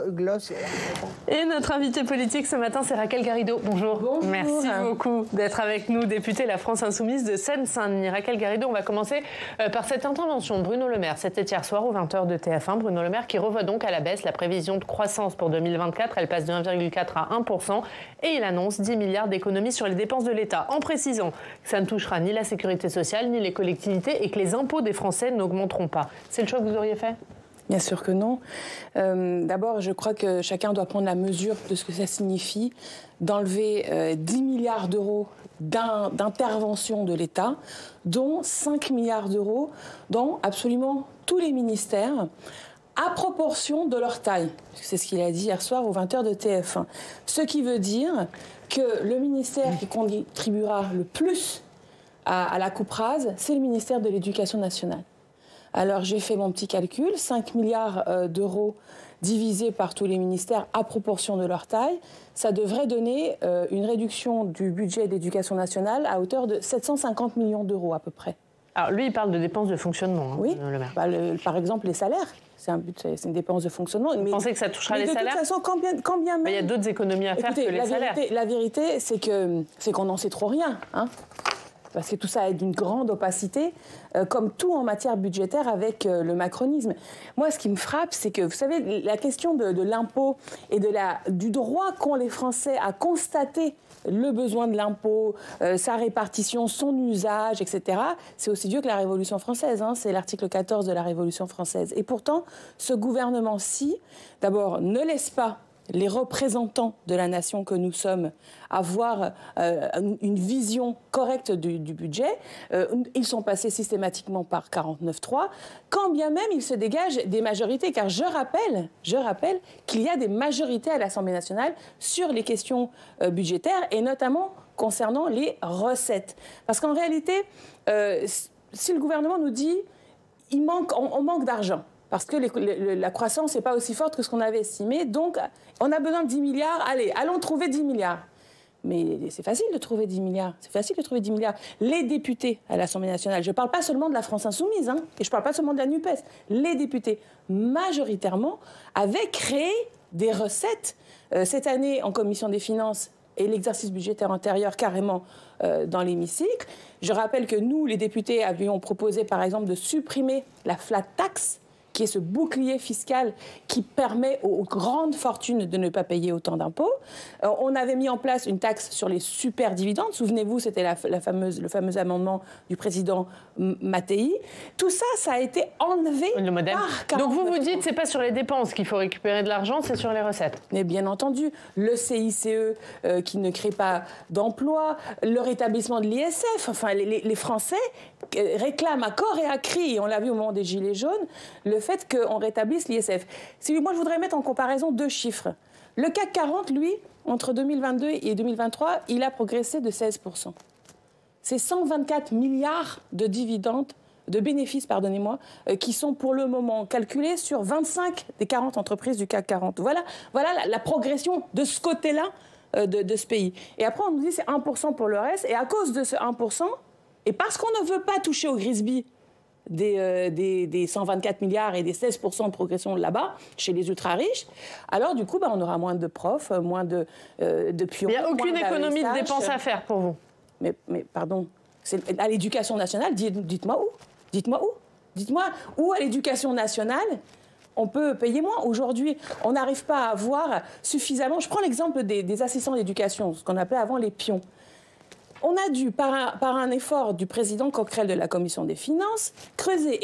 gloss. Et notre invitée politique ce matin, c'est Raquel Garrido. Bonjour. Bonjour. Merci beaucoup d'être avec nous, députée La France Insoumise de Seine-Saint-Denis. Raquel Garrido, on va commencer par cette intervention de Bruno Le Maire. C'était hier soir aux 20h de TF1. Bruno Le Maire qui revoit donc à la baisse la prévision de croissance pour 2024. Elle passe de 1,4 à 1%. Et il annonce 10 milliards d'économies sur les dépenses de l'État, en précisant que ça ne touchera ni la sécurité sociale, ni les collectivités et que les impôts des Français n'augmenteront pas. C'est le choix que vous auriez fait ? Bien sûr que non. D'abord, je crois que chacun doit prendre la mesure de ce que ça signifie d'enlever 10 milliards d'euros d'intervention de l'État, dont 5 milliards d'euros dans absolument tous les ministères, à proportion de leur taille. C'est ce qu'il a dit hier soir aux 20h de TF1. Ce qui veut dire que le ministère qui contribuera le plus à la coupe rase, c'est le ministère de l'Éducation nationale. Alors j'ai fait mon petit calcul, 5 milliards d'euros divisés par tous les ministères à proportion de leur taille, ça devrait donner une réduction du budget d'éducation nationale à hauteur de 750 millions d'euros à peu près. Alors lui, il parle de dépenses de fonctionnement, oui, Le Maire. Par exemple les salaires. C'est une dépense de fonctionnement. Vous pensez que ça touchera les salaires ? De toute façon, quand bien même... Il y a d'autres économies à faire que les salaires. La vérité, c'est qu'on n'en sait trop rien, hein. Parce que tout ça est d'une grande opacité, comme tout en matière budgétaire avec le macronisme. Moi, ce qui me frappe, c'est que, vous savez, la question de l'impôt et du droit qu'ont les Français à constater le besoin de l'impôt, sa répartition, son usage, etc., c'est aussi vieux que la Révolution française, hein, c'est l'article 14 de la Révolution française. Et pourtant, ce gouvernement-ci, d'abord, ne laisse pas les représentants de la nation que nous sommes avoir une vision correcte du budget. Ils sont passés systématiquement par 49.3, quand bien même il se dégage des majorités, car je rappelle qu'il y a des majorités à l'Assemblée nationale sur les questions budgétaires, et notamment concernant les recettes. Parce qu'en réalité, si le gouvernement nous dit on manque d'argent, parce que la croissance n'est pas aussi forte que ce qu'on avait estimé. Donc, on a besoin de 10 milliards. Allez, allons trouver 10 milliards. Mais c'est facile de trouver 10 milliards. C'est facile de trouver 10 milliards. Les députés à l'Assemblée nationale, je ne parle pas seulement de la France Insoumise, hein, et je ne parle pas seulement de la NUPES. Les députés, majoritairement, avaient créé des recettes. Cette année, en commission des finances, et l'exercice budgétaire antérieur carrément dans l'hémicycle. Je rappelle que nous, les députés, avions proposé, par exemple, de supprimer la flat tax, qui est ce bouclier fiscal qui permet aux grandes fortunes de ne pas payer autant d'impôts. On avait mis en place une taxe sur les super dividendes. Souvenez-vous, c'était le fameux amendement du président Mattei. Tout ça, ça a été enlevé par 49. Donc vous dites que ce n'est pas sur les dépenses qu'il faut récupérer de l'argent, c'est sur les recettes. Mais bien entendu, le CICE qui ne crée pas d'emplois, le rétablissement de l'ISF. Enfin, les Français réclament à corps et à cri, et on l'a vu au moment des Gilets jaunes, le fait qu'on rétablisse l'ISF. Moi, je voudrais mettre en comparaison deux chiffres. Le CAC 40, lui, entre 2022 et 2023, il a progressé de 16%. C'est 124 milliards de dividendes, de bénéfices, qui sont pour le moment calculés sur 25 des 40 entreprises du CAC 40. Voilà la progression de ce côté-là de ce pays. Et après, on nous dit c'est 1% pour le reste. Et à cause de ce 1%, et parce qu'on ne veut pas toucher au grisby des 124 milliards et des 16% de progression là-bas, chez les ultra-riches, alors du coup, on aura moins de profs, moins de pions. Il n'y a aucune économie de dépenses à faire pour vous. Mais pardon, à l'éducation nationale, dites-moi où. Dites-moi où à l'éducation nationale on peut payer moins. Aujourd'hui, on n'arrive pas à avoir suffisamment... Je prends l'exemple des assistants d'éducation, ce qu'on appelait avant les pions. On a dû, par un effort du président Coquerel de la Commission des Finances, creuser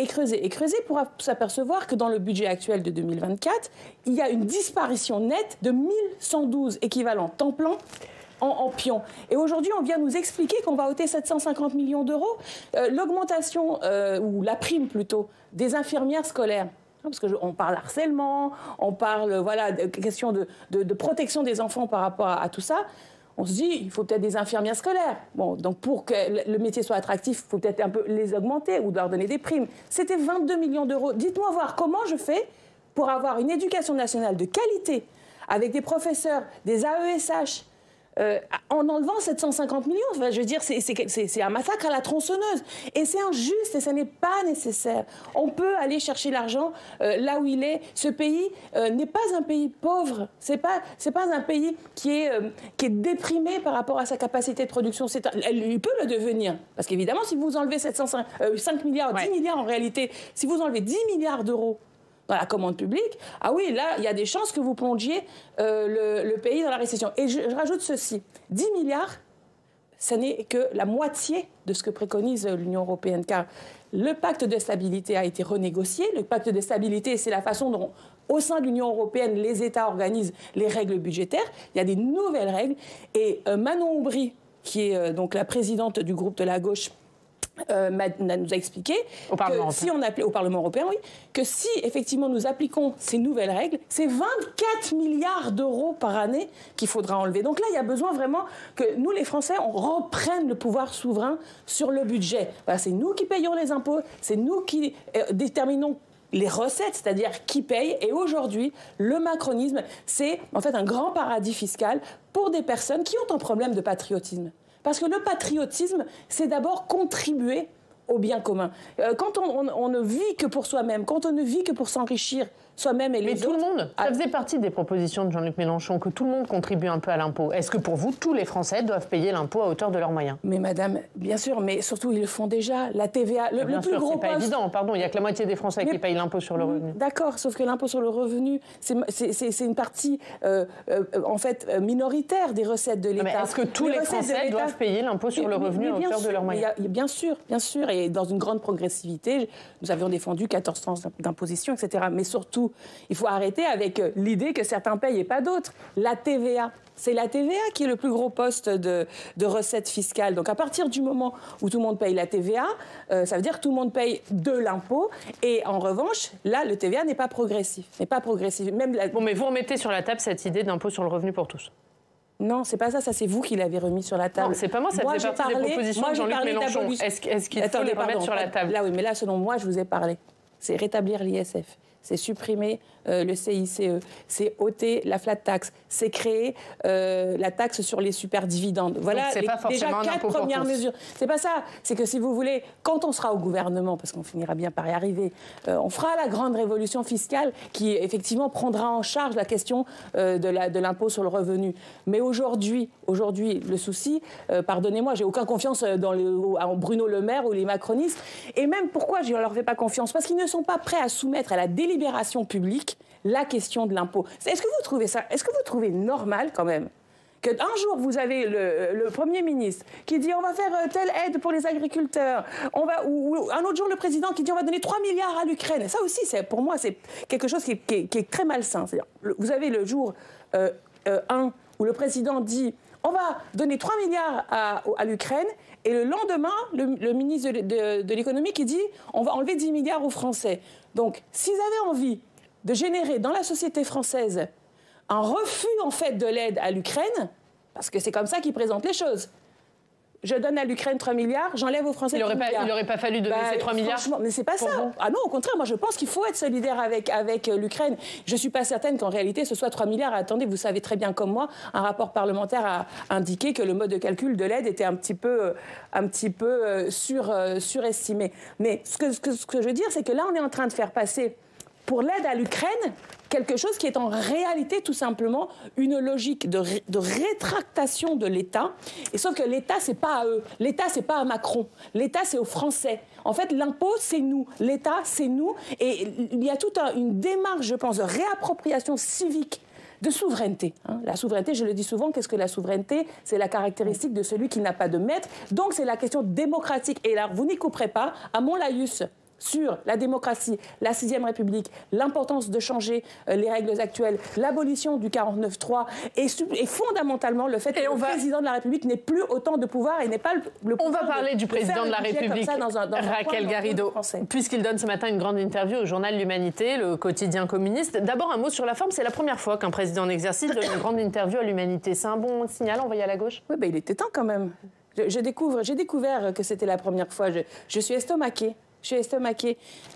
pour s'apercevoir que dans le budget actuel de 2024, il y a une disparition nette de 1112 équivalents temps plein en pions. Et aujourd'hui, on vient nous expliquer qu'on va ôter 750 millions d'euros. L'augmentation, ou la prime plutôt, des infirmières scolaires. Parce qu'on parle harcèlement, on parle de question de protection des enfants par rapport à tout ça. On se dit, il faut peut-être des infirmières scolaires. Bon, donc pour que le métier soit attractif, il faut peut-être un peu les augmenter ou leur donner des primes. C'était 22 millions d'euros. Dites-moi voir comment je fais pour avoir une éducation nationale de qualité, avec des professeurs, des AESH, en enlevant 750 millions. Enfin, je veux dire, c'est un massacre à la tronçonneuse. Et c'est injuste et ça n'est pas nécessaire. On peut aller chercher l'argent là où il est. Ce pays n'est pas un pays pauvre. C'est pas un pays qui est déprimé par rapport à sa capacité de production. Il peut le devenir. Parce qu'évidemment, si vous enlevez 5 milliards, 10 milliards en réalité, si vous enlevez 10 milliards d'euros dans la commande publique, ah oui, là, il y a des chances que vous plongiez le pays dans la récession. Et je rajoute ceci, 10 milliards, ce n'est que la moitié de ce que préconise l'Union européenne, car le pacte de stabilité a été renégocié. Le pacte de stabilité, c'est la façon dont, au sein de l'Union européenne, les États organisent les règles budgétaires. Il y a des nouvelles règles. Et Manon Aubry, qui est donc la présidente du groupe de la gauche, nous a expliqué au Parlement au Parlement européen, oui, que si effectivement nous appliquons ces nouvelles règles, c'est 24 milliards d'euros par année qu'il faudra enlever. Donc là, il y a besoin vraiment que nous, les Français, on reprenne le pouvoir souverain sur le budget. Voilà, c'est nous qui payons les impôts, c'est nous qui déterminons les recettes, c'est-à-dire qui paye. Et aujourd'hui, le macronisme, c'est en fait un grand paradis fiscal pour des personnes qui ont un problème de patriotisme. Parce que le patriotisme, c'est d'abord contribuer au bien commun. Quand on ne vit que pour soi-même, quand on ne vit que pour s'enrichir soi-même et les autres... Mais tout le monde, ça faisait partie des propositions de Jean-Luc Mélenchon, que tout le monde contribue un peu à l'impôt. Est-ce que pour vous, tous les Français doivent payer l'impôt à hauteur de leurs moyens? Mais madame, bien sûr, mais surtout ils le font déjà. La TVA, le plus gros c'est pas évident, pardon, il n'y a que la moitié des Français qui payent l'impôt sur le revenu. D'accord, sauf que l'impôt sur le revenu, c'est une partie en fait minoritaire des recettes de l'État. Mais est-ce que tous les Français doivent payer l'impôt sur le revenu à hauteur de leurs moyens? Bien sûr, et dans une grande progressivité, nous avions défendu 14 tranches d'imposition, etc. Mais surtout, il faut arrêter avec l'idée que certains payent et pas d'autres. La TVA, c'est la TVA qui est le plus gros poste de recettes fiscales. Donc à partir du moment où tout le monde paye la TVA, ça veut dire que tout le monde paye de l'impôt. Et en revanche, là, le TVA n'est pas progressif. Bon, mais vous remettez sur la table cette idée d'impôt sur le revenu pour tous. Non, c'est pas ça. Ça, c'est vous qui l'avez remis sur la table. Non, c'est pas moi. Ça faisait partie des propositions de Jean-Luc Mélenchon. Est-ce qu'il faut les remettre sur la table? Là, oui, mais là, selon moi, je vous ai parlé. C'est rétablir l'ISF. C'est supprimer le CICE, c'est ôter la flat tax, c'est créer la taxe sur les superdividendes. Voilà déjà 4 premières mesures. C'est pas ça. C'est que si vous voulez, quand on sera au gouvernement, parce qu'on finira bien par y arriver, on fera la grande révolution fiscale qui effectivement prendra en charge la question de l'impôt sur le revenu. Mais aujourd'hui, le souci, pardonnez-moi, j'ai aucune confiance en Bruno Le Maire ou les macronistes. Et même pourquoi je ne leur fais pas confiance? Parce qu'ils ne sont pas prêts à soumettre à la délibération publique la question de l'impôt. Est-ce que vous trouvez ça? Est-ce que vous trouvez normal quand même qu'un jour vous avez le Premier ministre qui dit on va faire telle aide pour les agriculteurs, ou un autre jour le président qui dit on va donner 3 milliards à l'Ukraine. Ça aussi, pour moi, c'est quelque chose qui est très malsain. C'est-à-dire, vous avez le jour 1 où le président dit on va donner 3 milliards à l'Ukraine, et le lendemain, le ministre de l'économie qui dit on va enlever 10 milliards aux Français. Donc, s'ils avaient envie de générer dans la société française un refus en fait de l'aide à l'Ukraine, parce que c'est comme ça qu'ils présentent les choses. Je donne à l'Ukraine 3 milliards, j'enlève aux Français 3 milliards. Il n'aurait pas fallu donner ces 3 milliards. Mais c'est pas ça. Ah non, au contraire, moi je pense qu'il faut être solidaire avec l'Ukraine. Je suis pas certaine qu'en réalité ce soit 3 milliards. Attendez, vous savez très bien comme moi, un rapport parlementaire a indiqué que le mode de calcul de l'aide était un petit peu surestimé. Mais ce que je veux dire, c'est que là on est en train de faire passer pour l'aide à l'Ukraine quelque chose qui est en réalité tout simplement une logique de rétractation de l'État. Et sauf que l'État, c'est pas à eux. L'État, c'est pas à Macron. L'État, c'est aux Français. En fait, l'impôt, c'est nous. L'État, c'est nous. Et il y a toute une démarche, je pense, de réappropriation civique de souveraineté. La souveraineté, je le dis souvent, qu'est-ce que la souveraineté? C'est la caractéristique de celui qui n'a pas de maître. Donc, c'est la question démocratique. Et là, vous n'y couperez pas. À mon laïus sur la démocratie, la 6e République, l'importance de changer les règles actuelles, l'abolition du 49.3 et fondamentalement le fait que le président de la République n'ait plus autant de pouvoir et n'est pas le pouvoir. On va parler du président de la République, Raquel Garrido, puisqu'il donne ce matin une grande interview au journal L'Humanité, le quotidien communiste. D'abord, un mot sur la forme. C'est la première fois qu'un président en exercice donne une grande interview à L'Humanité. C'est un bon signal envoyé à la gauche? Oui, il était temps quand même. J'ai découvert que c'était la première fois. Je suis estomaquée.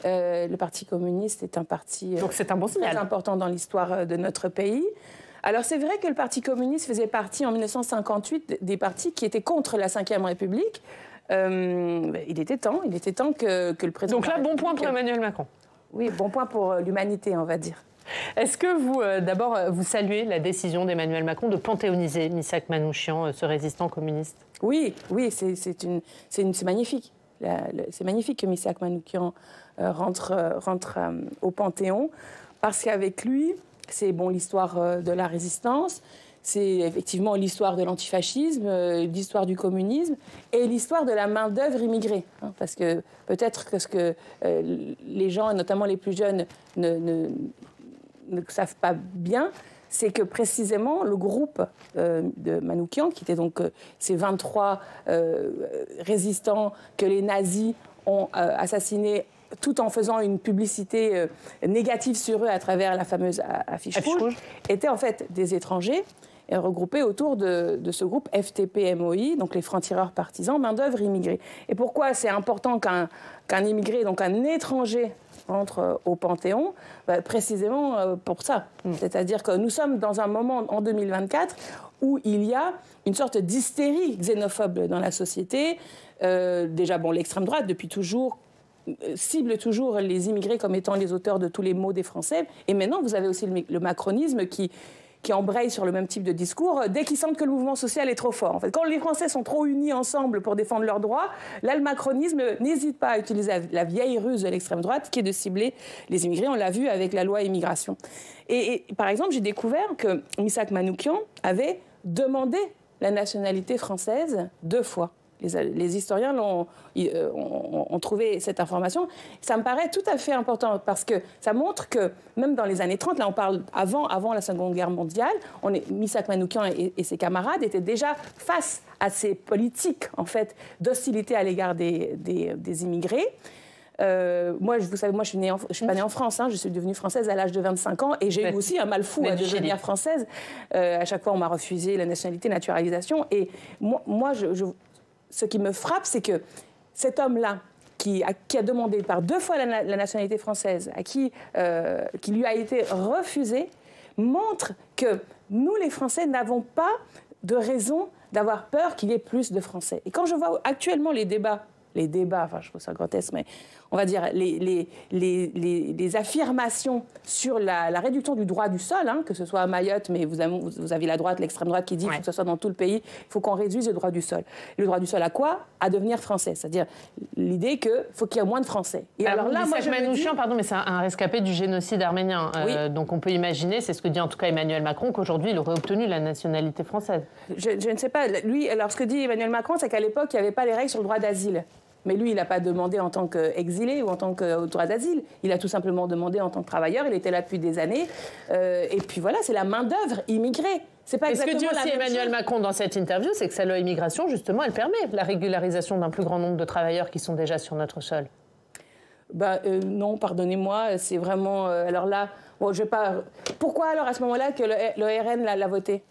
Le Parti communiste est un parti donc c'est un bon signal. Très important dans l'histoire de notre pays. Alors c'est vrai que le Parti communiste faisait partie en 1958 des partis qui étaient contre la Ve République. Il était temps que le président... Donc là, bon point pour Emmanuel Macron. Oui, bon point pour l'humanité, on va dire. Est-ce que vous, d'abord, vous saluez la décision d'Emmanuel Macron de panthéoniser Missak Manouchian, ce résistant communiste? Oui, c'est magnifique. C'est magnifique que Missak Manouchian rentre au Panthéon, parce qu'avec lui, c'est l'histoire de la résistance, c'est effectivement l'histoire de l'antifascisme, l'histoire du communisme et l'histoire de la main-d'œuvre immigrée. Hein, parce que peut-être que ce que les gens, et notamment les plus jeunes, ne savent pas bien, c'est que précisément le groupe de Manouchian, qui était donc ces 23 résistants que les nazis ont assassinés tout en faisant une publicité négative sur eux à travers la fameuse affiche rouge, étaient en fait des étrangers regroupés autour de ce groupe FTP-MOI, donc les francs-tireurs partisans, main-d'œuvre immigrée. Et pourquoi c'est important qu'un immigré, donc un étranger, entre au Panthéon? Précisément pour ça. C'est-à-dire que nous sommes dans un moment, en 2024, où il y a une sorte d'hystérie xénophobe dans la société. Déjà, l'extrême droite, depuis toujours, cible toujours les immigrés comme étant les auteurs de tous les maux des Français. Et maintenant, vous avez aussi le macronisme qui embraye sur le même type de discours dès qu'ils sentent que le mouvement social est trop fort. En fait, quand les Français sont trop unis ensemble pour défendre leurs droits, là, le macronisme n'hésite pas à utiliser la vieille ruse de l'extrême droite qui est de cibler les immigrés. On l'a vu avec la loi immigration. Et par exemple, j'ai découvert que Missak Manouchian avait demandé la nationalité française 2 fois. Les historiens ont trouvé cette information. Ça me paraît tout à fait important parce que ça montre que même dans les années 30, là on parle avant la Seconde Guerre mondiale, Missak Manouchian et ses camarades étaient déjà face à ces politiques en fait, d'hostilité à l'égard des immigrés. Moi, vous savez, je suis pas née en France, hein, je suis devenue française à l'âge de 25 ans et j'ai eu aussi un mal fou à devenir française. À chaque fois, on m'a refusé la nationalité, naturalisation. Et moi ce qui me frappe, c'est que cet homme-là, qui a demandé par 2 fois la nationalité française, qui lui a été refusée, montre que nous, les Français, n'avons pas de raison d'avoir peur qu'il y ait plus de Français. Et quand je vois actuellement les débats, enfin je trouve ça grotesque, mais on va dire les affirmations sur la réduction du droit du sol, hein, que ce soit à Mayotte, mais vous avez la droite, l'extrême droite qui dit qu'il faut que ce soit dans tout le pays, il faut qu'on réduise le droit du sol. Le droit du sol à quoi? À devenir français, c'est-à-dire l'idée qu'il faut qu'il y ait moins de Français. Et alors là, moi, Manouchian, pardon, mais c'est un rescapé du génocide arménien. Oui. Donc on peut imaginer, c'est ce que dit en tout cas Emmanuel Macron, qu'aujourd'hui il aurait obtenu la nationalité française. Je ne sais pas. Lui, alors ce que dit Emmanuel Macron, c'est qu'à l'époque, il n'y avait pas les règles sur le droit d'asile. Mais lui, il n'a pas demandé en tant qu'exilé ou en tant que droit d'asile. Il a tout simplement demandé en tant que travailleur. Il était là depuis des années. Et puis voilà, c'est la main-d'œuvre immigrée. C'est pas exactement ce que dit aussi Emmanuel Macron dans cette interview, c'est que sa loi immigration, justement, elle permet la régularisation d'un plus grand nombre de travailleurs qui sont déjà sur notre sol. Non, pardonnez-moi, c'est vraiment... alors là, je vais pas... Pourquoi alors à ce moment-là que le RN l'a voté?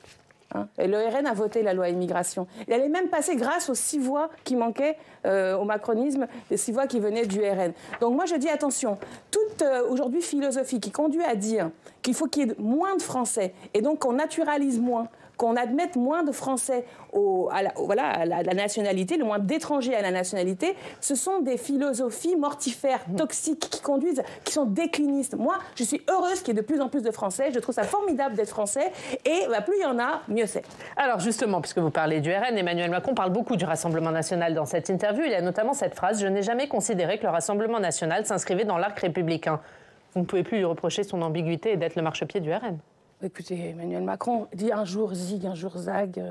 Et le RN a voté la loi immigration. Elle est même passée grâce aux 6 voix qui manquaient au macronisme, les 6 voix qui venaient du RN. Donc moi je dis attention, toute aujourd'hui philosophie qui conduit à dire qu'il faut qu'il y ait moins de Français et donc qu'on naturalise moins, qu'on admette moins de Français à la nationalité, le moins d'étrangers à la nationalité, ce sont des philosophies mortifères, toxiques, qui sont déclinistes. Moi, je suis heureuse qu'il y ait de plus en plus de Français. Je trouve ça formidable d'être Français. Et plus il y en a, mieux c'est. Alors justement, puisque vous parlez du RN, Emmanuel Macron parle beaucoup du Rassemblement national dans cette interview. Il y a notamment cette phrase « Je n'ai jamais considéré que le Rassemblement national s'inscrivait dans l'arc républicain ». Vous ne pouvez plus lui reprocher son ambiguïté et d'être le marchepied du RN. Écoutez, Emmanuel Macron dit un jour zig, un jour zag.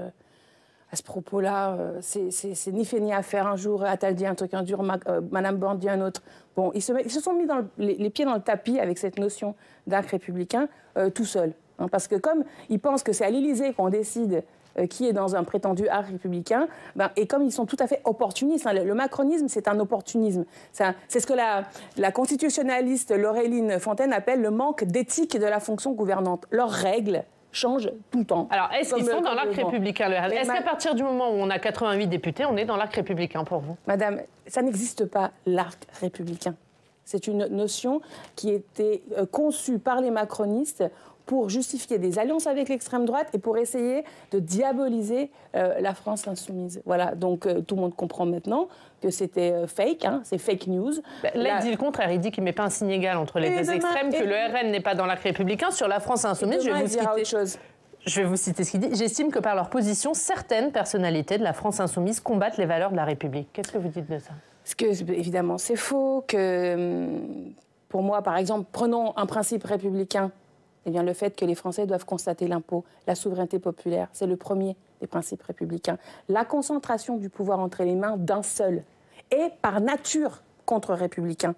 À ce propos-là, c'est ni fait ni à faire. Un jour, Attal dit un truc, un jour, Madame Borne dit un autre. Bon, ils se sont mis les pieds dans le tapis avec cette notion d'arc républicain tout seul. Hein, parce que comme ils pensent que c'est à l'Élysée qu'on décide qui est dans un prétendu art républicain, et comme ils sont tout à fait opportunistes, hein, le macronisme, c'est un opportunisme. C'est ce que la constitutionnaliste Laureline Fontaine appelle le manque d'éthique de la fonction gouvernante. Leurs règles changent tout le temps. Alors, est-ce qu'ils sont dans l'arc républicain, le RN? Est-ce qu'à partir du moment où on a 88 députés, on est dans l'arc républicain pour vous? Madame, ça n'existe pas, l'arc républicain. C'est une notion qui était conçue par les macronistes pour justifier des alliances avec l'extrême droite et pour essayer de diaboliser la France insoumise. Voilà, donc tout le monde comprend maintenant que c'était fake, c'est fake news. Là, il dit le contraire, il dit qu'il ne met pas un signe égal entre les deux extrêmes, que le RN n'est pas dans l'arc républicain. Sur la France insoumise, je vais vous citer ce qu'il dit. J'estime que par leur position, certaines personnalités de la France insoumise combattent les valeurs de la République. Qu'est-ce que vous dites de ça ? Parce que, évidemment, c'est faux. Que, pour moi, par exemple, prenons un principe républicain. Eh bien, le fait que les Français doivent constater l'impôt, la souveraineté populaire, c'est le premier des principes républicains. La concentration du pouvoir entre les mains d'un seul est, par nature, contre-républicain.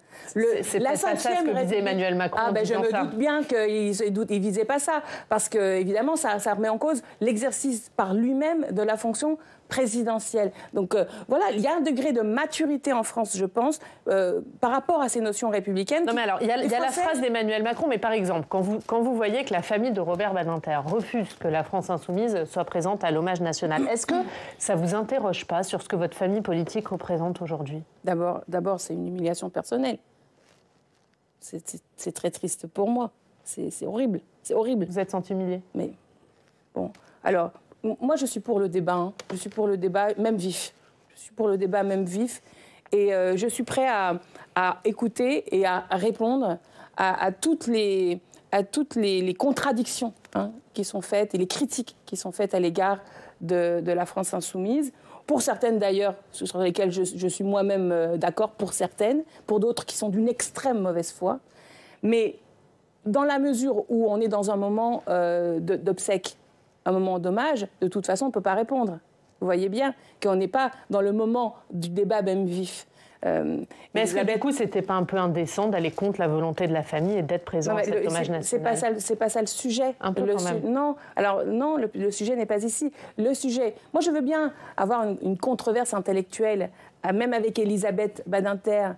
C'est pas ça ce que disait Emmanuel Macron. Je me doute bien qu'il ne visait pas ça, parce que, évidemment, ça remet en cause l'exercice par lui-même de la fonction présidentielle. Donc voilà, il y a un degré de maturité en France, je pense, par rapport à ces notions républicaines. Non mais alors, il y a la phrase d'Emmanuel Macron, mais par exemple, quand vous voyez que la famille de Robert Badinter refuse que la France insoumise soit présente à l'hommage national, est-ce que ça vous interroge pas sur ce que votre famille politique représente aujourd'hui ? D'abord, c'est une humiliation personnelle. C'est très triste pour moi. C'est horrible. C'est horrible. Vous êtes senti humilié ? Mais bon, alors... Moi, je suis pour le débat. Je suis pour le débat, même vif. Je suis pour le débat, même vif. Et je suis prêt à écouter et à répondre à toutes les contradictions qui sont faites et les critiques qui sont faites à l'égard de la France insoumise. Pour certaines, d'ailleurs, sur lesquelles je suis moi-même d'accord, pour certaines. Pour d'autres qui sont d'une extrême mauvaise foi. Mais dans la mesure où on est dans un moment d'obsèque, un moment d'hommage, de toute façon, on ne peut pas répondre. Vous voyez bien qu'on n'est pas dans le moment du débat même vif. Mais est-ce que du coup, c'était pas un peu indécent d'aller contre la volonté de la famille et d'être présent à cet hommage national ? C'est pas ça le sujet. Un peu quand même. Non, alors non, le sujet n'est pas ici. Le sujet, moi je veux bien avoir une controverse intellectuelle, même avec Elisabeth Badinter,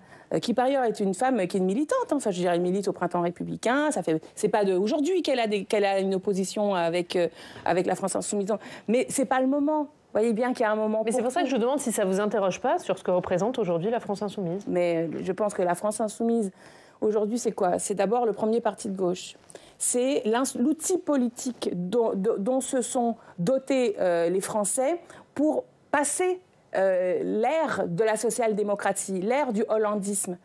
qui par ailleurs est une femme qui est une militante. Enfin, je dirais, elle milite au Printemps républicain. C'est pas d'aujourd'hui qu'elle a une opposition avec la France insoumise. Mais c'est pas le moment. Vous voyez bien qu'il y a un moment... Mais c'est pour ça que je vous demande si ça ne vous interroge pas sur ce que représente aujourd'hui la France insoumise. Mais je pense que la France insoumise, aujourd'hui, c'est quoi ? C'est d'abord le premier parti de gauche. C'est l'outil politique dont se sont dotés les Français pour passer l'ère de la social-démocratie, l'ère du hollandisme.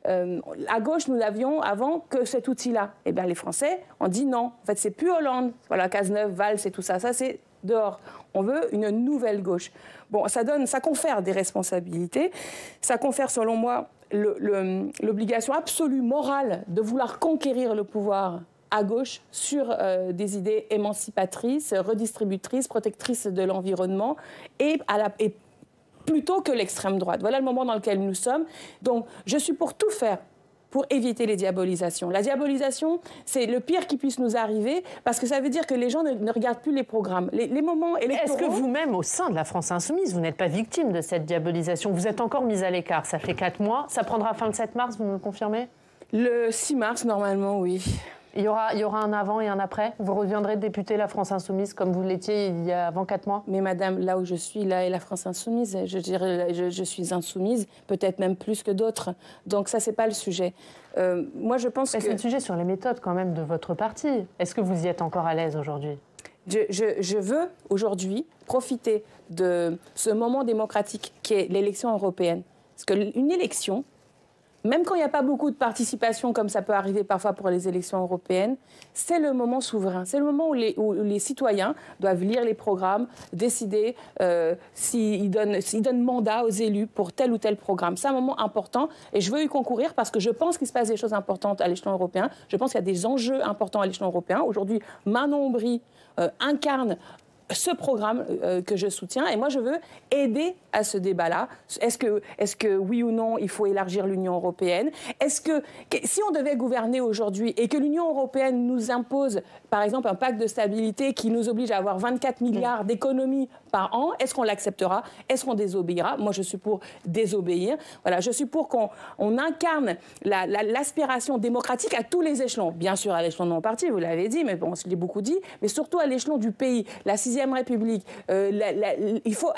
À gauche, nous n'avions avant que cet outil-là. Eh bien, les Français ont dit non. En fait, c'est plus Hollande. Voilà, Cazeneuve, Valls et tout ça. Ça, c'est dehors. On veut une nouvelle gauche. Bon, ça confère des responsabilités. Ça confère, selon moi, l'obligation absolue morale de vouloir conquérir le pouvoir à gauche sur des idées émancipatrices, redistributrices, protectrices de l'environnement et plutôt que l'extrême droite. Voilà le moment dans lequel nous sommes. Donc, je suis pour tout faire pour éviter les diabolisations. La diabolisation, c'est le pire qui puisse nous arriver, parce que ça veut dire que les gens ne regardent plus les programmes. Les moments électoraux... Est-ce que vous-même, au sein de la France insoumise, vous n'êtes pas victime de cette diabolisation ? Vous êtes encore mise à l'écart. Ça fait 4 mois. Ça prendra fin le 7 mars, vous me le confirmez ? Le 6 mars, normalement, oui. Il y aura un avant et un après ? Vous reviendrez députer la France insoumise comme vous l'étiez il y a avant 4 mois ? Mais madame, là où je suis, là est la France insoumise. Je dirais, je suis insoumise, peut-être même plus que d'autres. Donc ça, c'est pas le sujet. Moi, je pense que... C'est le sujet sur les méthodes quand même de votre parti. Est-ce que vous y êtes encore à l'aise aujourd'hui ? Je veux aujourd'hui profiter de ce moment démocratique qui est l'élection européenne. Parce qu'une élection... Même quand il n'y a pas beaucoup de participation, comme ça peut arriver parfois pour les élections européennes, c'est le moment souverain. C'est le moment où les citoyens doivent lire les programmes, décider s'ils donnent mandat aux élus pour tel ou tel programme. C'est un moment important et je veux y concourir parce que je pense qu'il se passe des choses importantes à l'échelon européen. Je pense qu'il y a des enjeux importants à l'échelon européen. Aujourd'hui, Manon Aubry incarne ce programme que je soutiens et moi je veux aider à ce débat-là. Est-ce que oui ou non il faut élargir l'Union européenne ? Est-ce que si on devait gouverner aujourd'hui et que l'Union européenne nous impose par exemple un pacte de stabilité qui nous oblige à avoir 24 milliards d'économies par an, est-ce qu'on l'acceptera ? Est-ce qu'on désobéira ? Moi je suis pour désobéir. Voilà, je suis pour qu'on incarne l'aspiration démocratique à tous les échelons. Bien sûr à l'échelon de mon parti, vous l'avez dit, mais bon, je l'ai beaucoup dit, mais surtout à l'échelon du pays. La 6e 6e République, il faut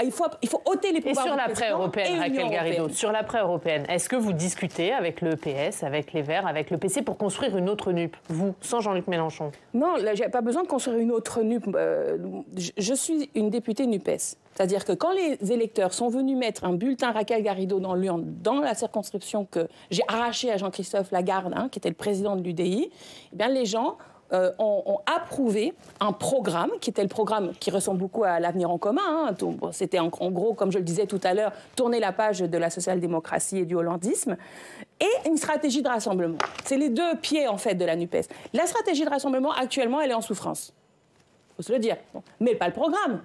ôter les pouvoirs. Et sur l'après-européenne, Raquel Garrido, sur l'après-européenne, est-ce que vous discutez avec le PS, avec les Verts, avec le PC pour construire une autre NUP, vous, sans Jean-Luc Mélenchon? Non, là, j'ai pas besoin de construire une autre NUP. Je suis une députée NUPES. C'est-à-dire que quand les électeurs sont venus mettre un bulletin Raquel Garrido dans l'urne, dans la circonscription que j'ai arrachée à Jean-Christophe Lagarde, qui était le président de l'UDI, eh bien les gens ont approuvé un programme, qui était le programme qui ressemble beaucoup à l'Avenir en commun. C'était en gros, comme je le disais tout à l'heure, tourner la page de la social-démocratie et du hollandisme, et une stratégie de rassemblement. C'est les deux pieds, en fait, de la NUPES. La stratégie de rassemblement, actuellement, elle est en souffrance. Il faut se le dire. Bon, mais pas le programme.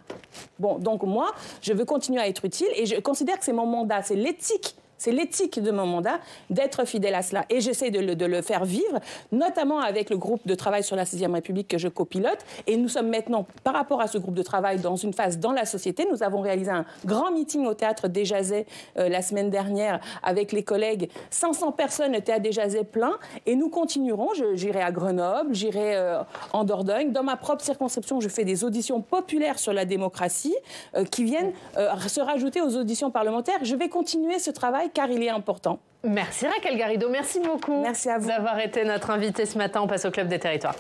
Bon, donc moi, je veux continuer à être utile et je considère que c'est mon mandat, c'est l'éthique. C'est l'éthique de mon mandat d'être fidèle à cela. Et j'essaie de le faire vivre, notamment avec le groupe de travail sur la 6e République que je copilote. Et nous sommes maintenant, par rapport à ce groupe de travail, dans une phase dans la société. Nous avons réalisé un grand meeting au Théâtre des Jazets la semaine dernière avec les collègues. 500 personnes, le Théâtre des Jazets plein. Et nous continuerons. J'irai à Grenoble, j'irai en Dordogne. Dans ma propre circonscription, je fais des auditions populaires sur la démocratie qui viennent se rajouter aux auditions parlementaires. Je vais continuer ce travail car il est important. Merci Raquel Garrido, merci beaucoup. Merci à vous d'avoir été notre invitée ce matin. On passe au Club des Territoires.